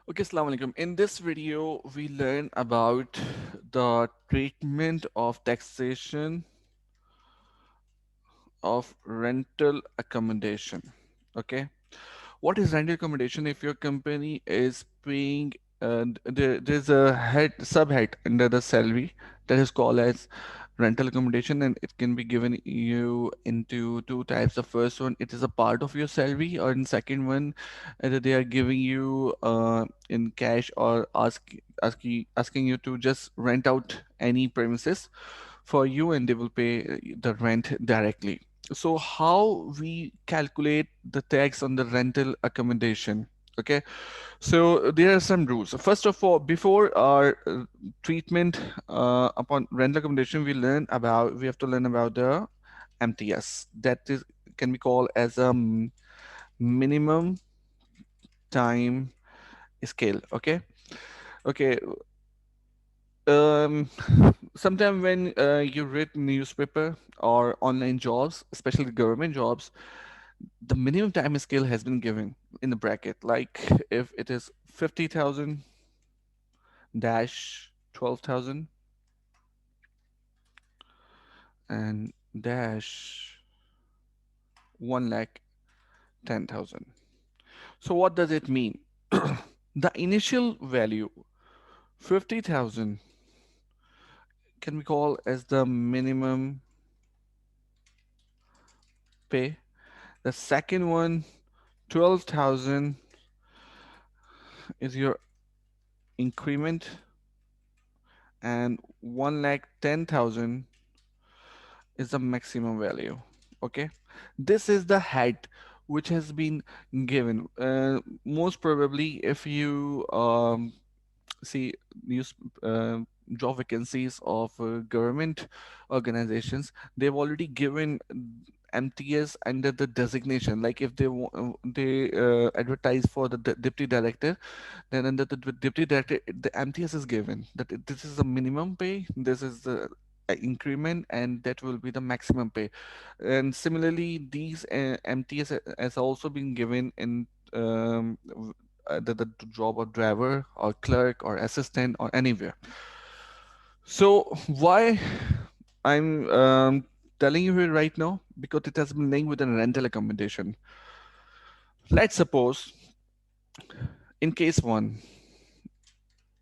Okay, Assalamu alaikum. In this video, we learn about the treatment of taxation of rental accommodation. Okay, what is rental accommodation? If your company is paying, there's a head subhead under the salary that is called as rental accommodation, and it can be given you into two types. The first one, it is a part of your salary, or in second one, either they are giving you in cash or asking you to just rent out any premises for you, and they will pay the rent directly. So how we calculate the tax on the rental accommodation? Okay, so there are some rules. First of all, before our treatment upon rental accommodation, we have to learn about the MTS. That is can be called as a minimum time scale. Okay, okay. Um, Sometime when you read newspaper or online jobs, especially government jobs, the minimum time scale has been given in the bracket. Like if it is 50,000 dash 12,000 and dash 1 lakh 10,000. So what does it mean? The initial value 50,000 can be called as the minimum pay. The second one 12,000 is your increment, and 1 lakh 10,000 is the maximum value. Okay, this is the head which has been given. Most probably, if you see news job vacancies of government organizations, they've already given MTS under the designation. Like if they advertise for the deputy director, then under the deputy director, the MTS is given that this is the minimum pay, this is the increment, and that will be the maximum pay. And similarly, these MTS has also been given in the job of driver or clerk or assistant or anywhere. So why I'm telling you here right now? Because it has been linked with a rental accommodation. Let's suppose in case one,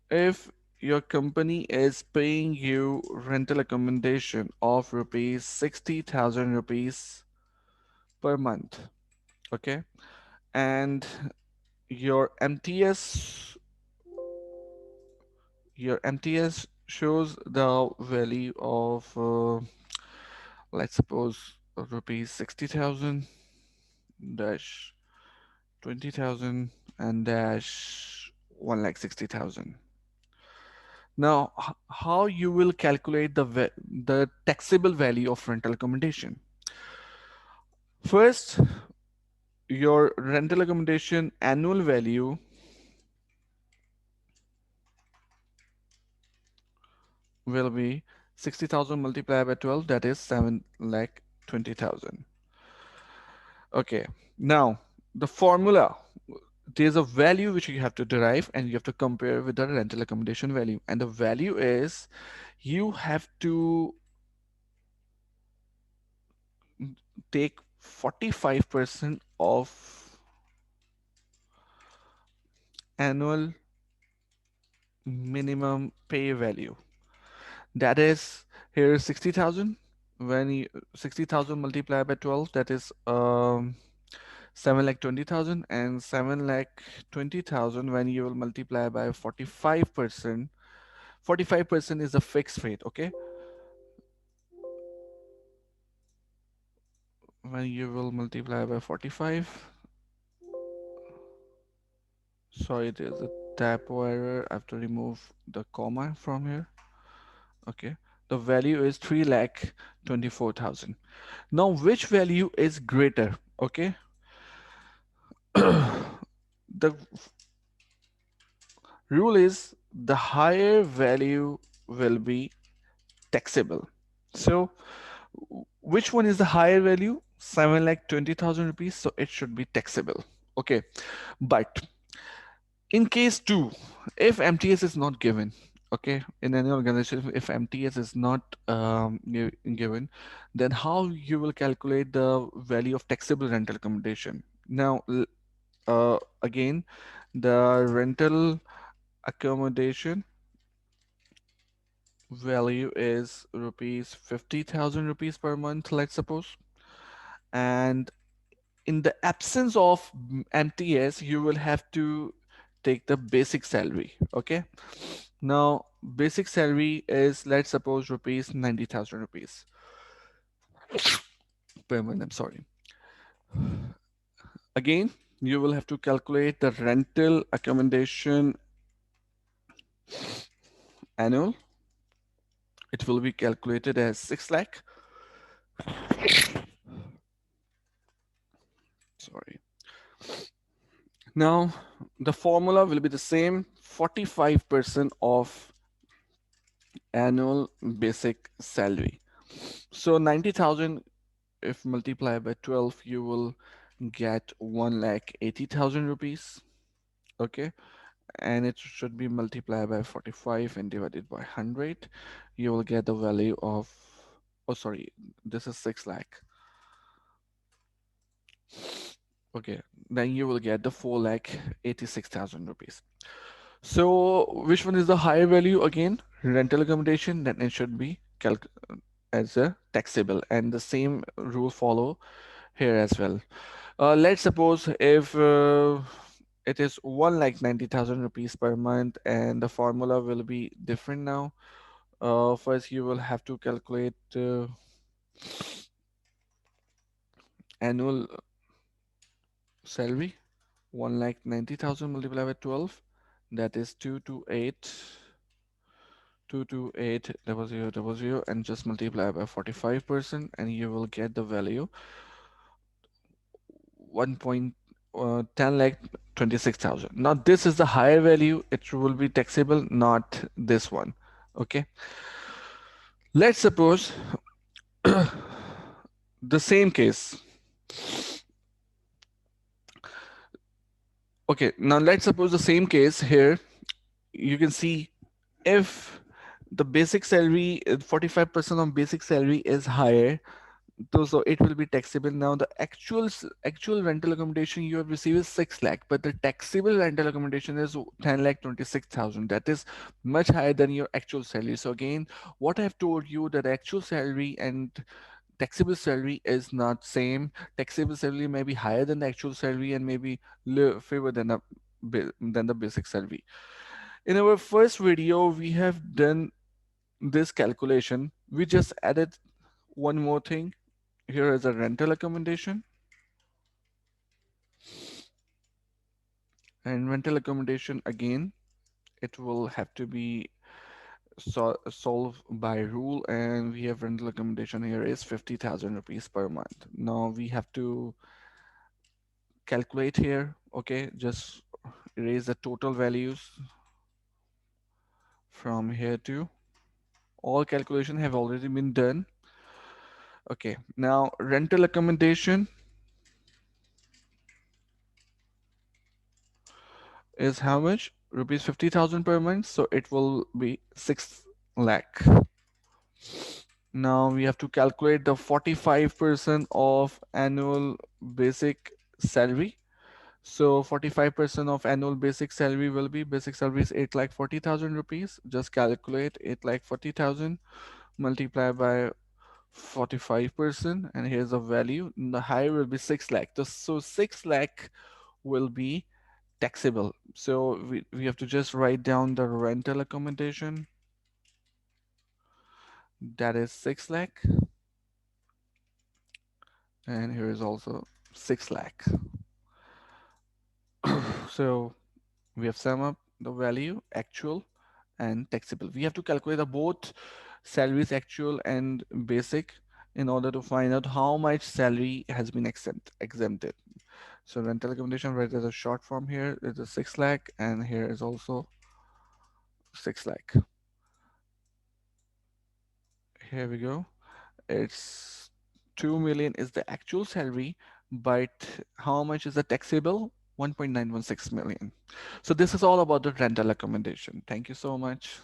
if your company is paying you rental accommodation of rupees 60,000 rupees per month, okay, and your MTS your MTS shows the value of let's suppose rupees 60,000 dash 20,000 and dash 1 lakh 60,000. Now, how you will calculate the taxable value of rental accommodation? First, your rental accommodation annual value will be 60,000 multiplied by 12, that is 7 lakh 20,000. Okay, now the formula, there's a value which you have to derive and you have to compare with the rental accommodation value. And the value is you have to take 45% of annual minimum pay value. That is here is 60,000. When you 60,000 multiplied by 12, that is 7 lakh 20,000, and 7 lakh 20,000 when you will multiply by 45%. 45% is a fixed rate, okay? When you will multiply by 45, sorry, there's a typo error. I have to remove the comma from here. Okay, the value is 3 lakh 24,000. Now, which value is greater? Okay, the rule is the higher value will be taxable. So, which one is the higher value? 7 lakh 20,000 rupees. So it should be taxable. Okay, but In case two, if MTS is not given, okay, in any organization, if MTS is not given, then how you will calculate the value of taxable rental accommodation? Now, again, the rental accommodation value is rupees 50,000 rupees per month, let's suppose. And in the absence of MTS, you will have to take the basic salary. Okay. Now, basic salary is, let's suppose, rupees 90,000 rupees per month. I'm sorry. Again, you will have to calculate the rental accommodation annual. It will be calculated as 6 lakh. Sorry. Now, the formula will be the same, 45% of annual basic salary. So 90,000, if multiplied by 12, you will get 1,80,000 rupees. Okay. And it should be multiplied by 45 and divided by 100. You will get the value of, oh, sorry, this is 6 lakh. Okay. Then you will get the 4,86,000 rupees. So which one is the higher value again? Rental accommodation, then it should be as a taxable, and the same rule follow here as well. Let's suppose if it is 1,90,000 rupees per month, and the formula will be different now. First, you will have to calculate annual salary. 1,90,000 multiplied by 12, that is 228,000, and just multiply by 45%, and you will get the value 1.10 lakh 26,000. Now this is the higher value, it will be taxable, not this one. Okay, let's suppose the same case. Okay, now let's suppose the same case here. You can see if the basic salary, 45% of basic salary is higher, so it will be taxable. Now the actual rental accommodation you have received is 6 lakh, but the taxable rental accommodation is 10 lakh 26,000. That is much higher than your actual salary. So again, what I have told you, that actual salary and taxable salary is not same. Taxable salary may be higher than the actual salary and maybe favor than the basic salary. In our first video, we have done this calculation. We just added one more thing. Here is a rental accommodation, and rental accommodation again, it will have to be solved by rule, and we have rental accommodation here is 50,000 rupees per month. Now we have to calculate here. Okay, just erase the total values from here to all calculation have already been done. Okay, now rental accommodation is how much? Rupees 50,000 per month, so it will be 6 lakh. Now we have to calculate the 45% of annual basic salary. So 45% of annual basic salary will be, basic salary is 8,40,000 rupees. Just calculate 8,40,000 multiplied by 45%, and here's the value. The higher will be 6 lakh. So 6 lakh will be taxable. So we have to just write down the rental accommodation. That is 6 lakh. And here is also 6 lakh. So we have sum up the value actual and taxable. We have to calculate the both salaries, actual and basic, in order to find out how much salary has been exempted. So rental accommodation, right, there's a short form here. There's a 6 lakh, and here is also 6 lakh. Here we go. It's 2 million is the actual salary, but how much is the taxable? 1.916 million. So this is all about the rental accommodation. Thank you so much.